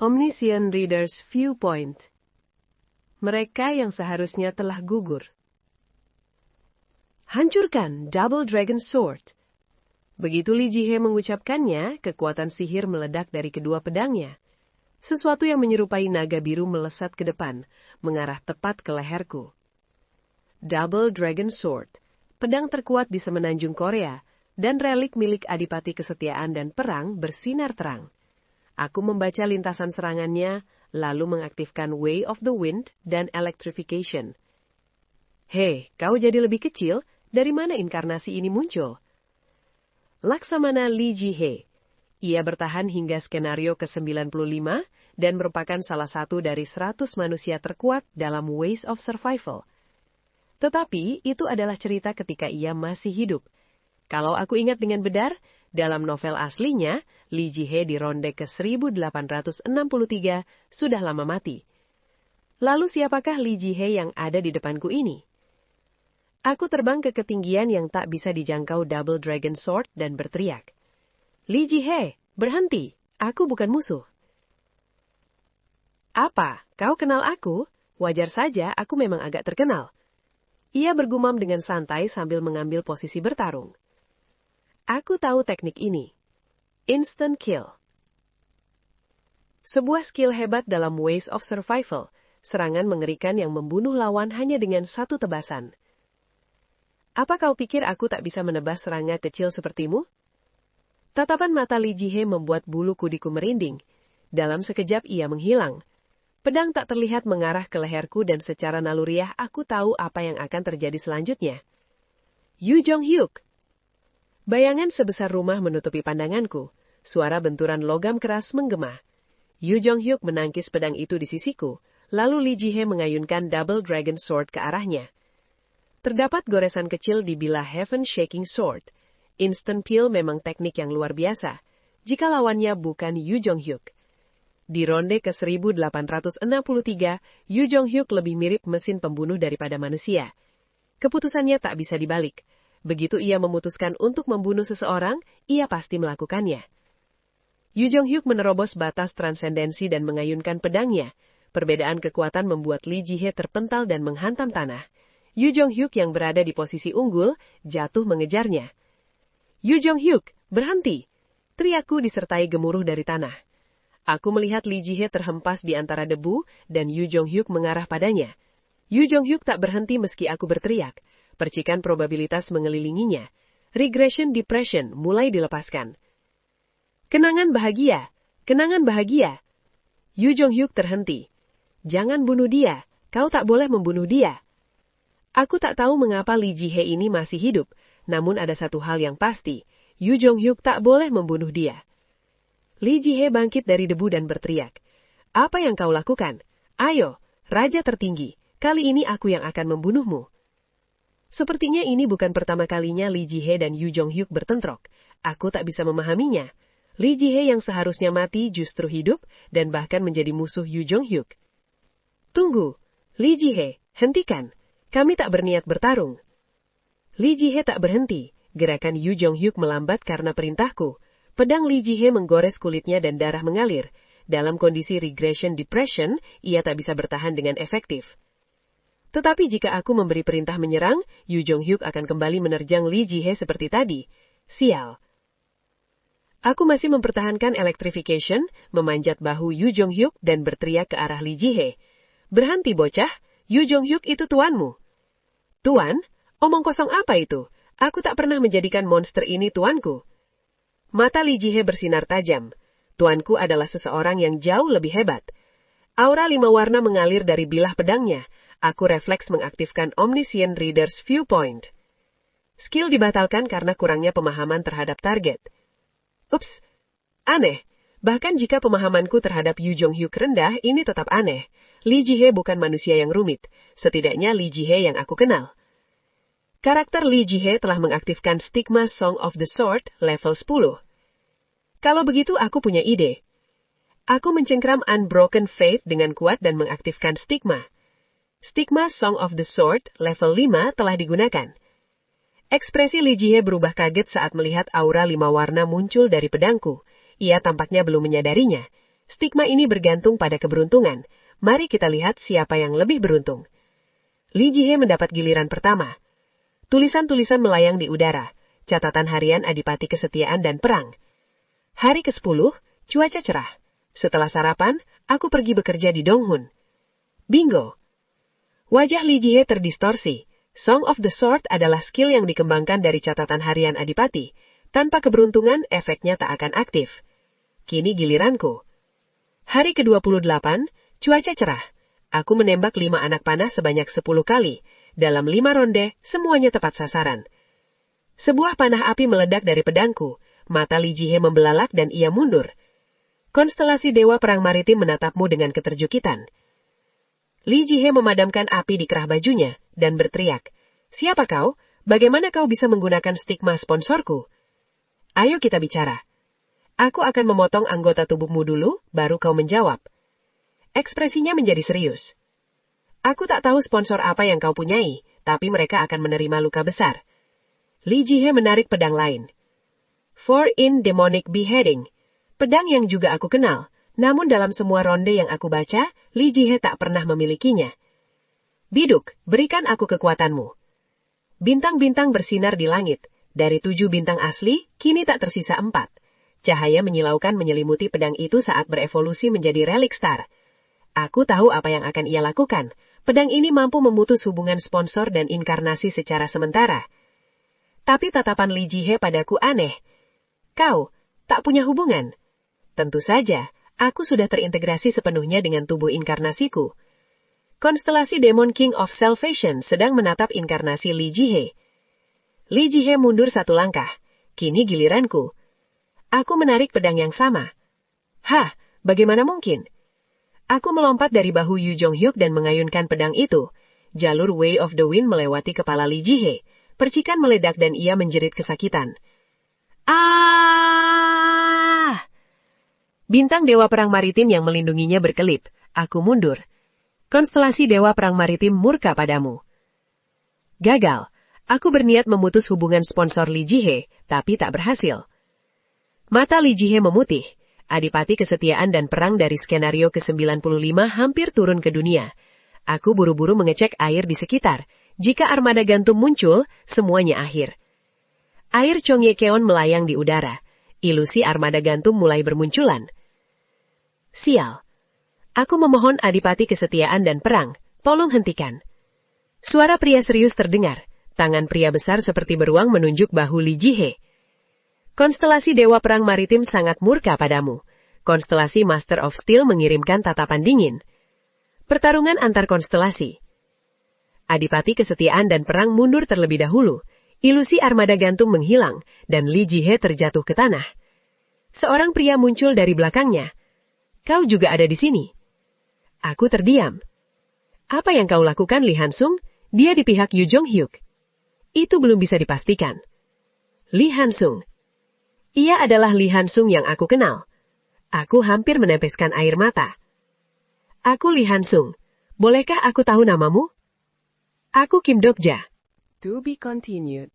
Omniscient Reader's Viewpoint. Mereka yang seharusnya telah gugur. Hancurkan Double Dragon Sword. Begitu Li Jihe mengucapkannya, kekuatan sihir meledak dari kedua pedangnya. Sesuatu yang menyerupai naga biru melesat ke depan, mengarah tepat ke leherku. Double Dragon Sword, pedang terkuat di semenanjung Korea, dan relik milik Adipati Kesetiaan dan Perang bersinar terang. Aku membaca lintasan serangannya, lalu mengaktifkan Way of the Wind dan Electrification. Hei, kau jadi lebih kecil? Dari mana inkarnasi ini muncul? Laksamana Li Jihe. Ia bertahan hingga skenario ke-95 dan merupakan salah satu dari 100 manusia terkuat dalam Ways of Survival. Tetapi itu adalah cerita ketika ia masih hidup. Kalau aku ingat dengan benar, dalam novel aslinya, Li Jihe di ronde ke-1863 sudah lama mati. Lalu siapakah Li Jihe yang ada di depanku ini? Aku terbang ke ketinggian yang tak bisa dijangkau Double Dragon Sword dan berteriak. Li Jihe, berhenti, aku bukan musuh. Apa, kau kenal aku? Wajar saja, aku memang agak terkenal. Ia bergumam dengan santai sambil mengambil posisi bertarung. Aku tahu teknik ini. Instant kill. Sebuah skill hebat dalam Ways of Survival, serangan mengerikan yang membunuh lawan hanya dengan satu tebasan. Apa kau pikir aku tak bisa menebas serangga kecil sepertimu? Tatapan mata Li Jihe membuat bulu kudiku merinding. Dalam sekejap ia menghilang. Pedang tak terlihat mengarah ke leherku dan secara naluriah aku tahu apa yang akan terjadi selanjutnya. Yu Jong Hyuk. Bayangan sebesar rumah menutupi pandanganku. Suara benturan logam keras menggema. Yu Jong Hyuk menangkis pedang itu di sisiku, lalu Li Jihe mengayunkan Double Dragon Sword ke arahnya. Terdapat goresan kecil di bilah Heaven Shaking Sword. Instant Peel memang teknik yang luar biasa, jika lawannya bukan Yu Jong Hyuk. Di ronde ke-1863, Yu Jong Hyuk lebih mirip mesin pembunuh daripada manusia. Keputusannya tak bisa dibalik. Begitu ia memutuskan untuk membunuh seseorang, ia pasti melakukannya. Yu Jong Hyuk menerobos batas transendensi dan mengayunkan pedangnya. Perbedaan kekuatan membuat Li Jihe terpental dan menghantam tanah. Yu Jong Hyuk yang berada di posisi unggul, jatuh mengejarnya. Yu Jong Hyuk, berhenti! Teriakku disertai gemuruh dari tanah. Aku melihat Li Jihe terhempas di antara debu, dan Yu Jong Hyuk mengarah padanya. Yu Jong Hyuk tak berhenti meski aku berteriak. Percikan probabilitas mengelilinginya. Regression Depression mulai dilepaskan. Kenangan bahagia! Kenangan bahagia! Yu Jong Hyuk terhenti. Jangan bunuh dia, kau tak boleh membunuh dia. Aku tak tahu mengapa Li Jihe ini masih hidup, namun ada satu hal yang pasti, Yu Jong Hyuk tak boleh membunuh dia. Li Jihe bangkit dari debu dan berteriak. Apa yang kau lakukan? Ayo, Raja tertinggi, kali ini aku yang akan membunuhmu. Sepertinya ini bukan pertama kalinya Li Jihe dan Yu Jong Hyuk bertentrok. Aku tak bisa memahaminya. Li Jihe yang seharusnya mati justru hidup dan bahkan menjadi musuh Yu Jong Hyuk. Tunggu, Li Jihe, hentikan. Kami tak berniat bertarung. Li Jihe tak berhenti. Gerakan Yu Jong Hyuk melambat karena perintahku. Pedang Li Jihe menggores kulitnya dan darah mengalir. Dalam kondisi regression depression, ia tak bisa bertahan dengan efektif. Tetapi jika aku memberi perintah menyerang, Yu Jong Hyuk akan kembali menerjang Li Jihe seperti tadi. Sial. Aku masih mempertahankan electrification, memanjat bahu Yu Jong Hyuk dan berteriak ke arah Li Jihe. Berhenti bocah, Yu Jong Hyuk itu tuanmu. Tuan? Omong kosong apa itu? Aku tak pernah menjadikan monster ini tuanku. Mata Li Jihe bersinar tajam. Tuanku adalah seseorang yang jauh lebih hebat. Aura 5 warna mengalir dari bilah pedangnya. Aku refleks mengaktifkan Omniscient Reader's Viewpoint. Skill dibatalkan karena kurangnya pemahaman terhadap target. Ups, aneh. Bahkan jika pemahamanku terhadap Yu Jong Hyuk rendah, ini tetap aneh. Li Jihe bukan manusia yang rumit. Setidaknya Li Jihe yang aku kenal. Karakter Li Jihe telah mengaktifkan Stigma Song of the Sword level 10. Kalau begitu aku punya ide. Aku mencengkram Unbroken Faith dengan kuat dan mengaktifkan Stigma. Stigma Song of the Sword level 5 telah digunakan. Ekspresi Li Jihe berubah kaget saat melihat aura 5 warna muncul dari pedangku. Ia tampaknya belum menyadarinya. Stigma ini bergantung pada keberuntungan. Mari kita lihat siapa yang lebih beruntung. Li Jihye mendapat giliran pertama. Tulisan-tulisan melayang di udara. Catatan harian Adipati Kesetiaan dan Perang. Hari ke-10, cuaca cerah. Setelah sarapan, aku pergi bekerja di Donghun. Bingo! Wajah Li Jihye terdistorsi. Song of the Sword adalah skill yang dikembangkan dari catatan harian Adipati. Tanpa keberuntungan, efeknya tak akan aktif. Kini giliranku. Hari ke-28, cuaca cerah. Aku menembak 5 anak panah sebanyak 10 kali. Dalam 5 ronde, semuanya tepat sasaran. Sebuah panah api meledak dari pedangku. Mata Li Jihye membelalak dan ia mundur. Konstelasi Dewa Perang Maritim menatapmu dengan keterjukitan. Li Jihye memadamkan api di kerah bajunya dan berteriak, "Siapa kau? Bagaimana kau bisa menggunakan stigma sponsorku? Ayo kita bicara. Aku akan memotong anggota tubuhmu dulu, baru kau menjawab." Ekspresinya menjadi serius. Aku tak tahu sponsor apa yang kau punyai, tapi mereka akan menerima luka besar. Li Jihye menarik pedang lain. 4-in Demonic Beheading. Pedang yang juga aku kenal, namun dalam semua ronde yang aku baca, Li Jihye tak pernah memilikinya. Biduk, berikan aku kekuatanmu. Bintang-bintang bersinar di langit. Dari 7 bintang asli, kini tak tersisa 4. Cahaya menyilaukan menyelimuti pedang itu saat berevolusi menjadi relik star. Aku tahu apa yang akan ia lakukan. Pedang ini mampu memutus hubungan sponsor dan inkarnasi secara sementara. Tapi tatapan Li Jihye padaku aneh. Kau tak punya hubungan? Tentu saja, aku sudah terintegrasi sepenuhnya dengan tubuh inkarnasiku. Konstelasi Demon King of Salvation sedang menatap inkarnasi Li Jihye. Li Jihye mundur 1 langkah. Kini giliranku. Aku menarik pedang yang sama. Hah, bagaimana mungkin? Aku melompat dari bahu Yu Jonghyuk dan mengayunkan pedang itu. Jalur Way of the Wind melewati kepala Li Jihye. Percikan meledak dan ia menjerit kesakitan. Ah! Bintang Dewa Perang Maritim yang melindunginya berkelip. Aku mundur. Konstelasi Dewa Perang Maritim murka padamu. Gagal. Aku berniat memutus hubungan sponsor Li Jihye, tapi tak berhasil. Mata Li Jihye memutih. Adipati Kesetiaan dan Perang dari skenario ke-95 hampir turun ke dunia. Aku buru-buru mengecek air di sekitar. Jika armada gantung muncul, semuanya akhir. Air Chongyekeon melayang di udara. Ilusi armada gantung mulai bermunculan. Sial. Aku memohon Adipati Kesetiaan dan Perang, tolong hentikan. Suara pria serius terdengar. Tangan pria besar seperti beruang menunjuk bahu Li Jihye. Konstelasi Dewa Perang Maritim sangat murka padamu. Konstelasi Master of Steel mengirimkan tatapan dingin. Pertarungan antar konstelasi. Adipati Kesetiaan dan Perang mundur terlebih dahulu. Ilusi armada gantung menghilang, dan Li Jihye terjatuh ke tanah. Seorang pria muncul dari belakangnya. Kau juga ada di sini. Aku terdiam. Apa yang kau lakukan, Li Hansung? Dia di pihak Yu Jonghyuk. Itu belum bisa dipastikan. Li Hansung. Ia adalah Li Hansung yang aku kenal. Aku hampir meneteskan air mata. Aku Li Hansung. Bolehkah aku tahu namamu? Aku Kim Dokja. To be continued.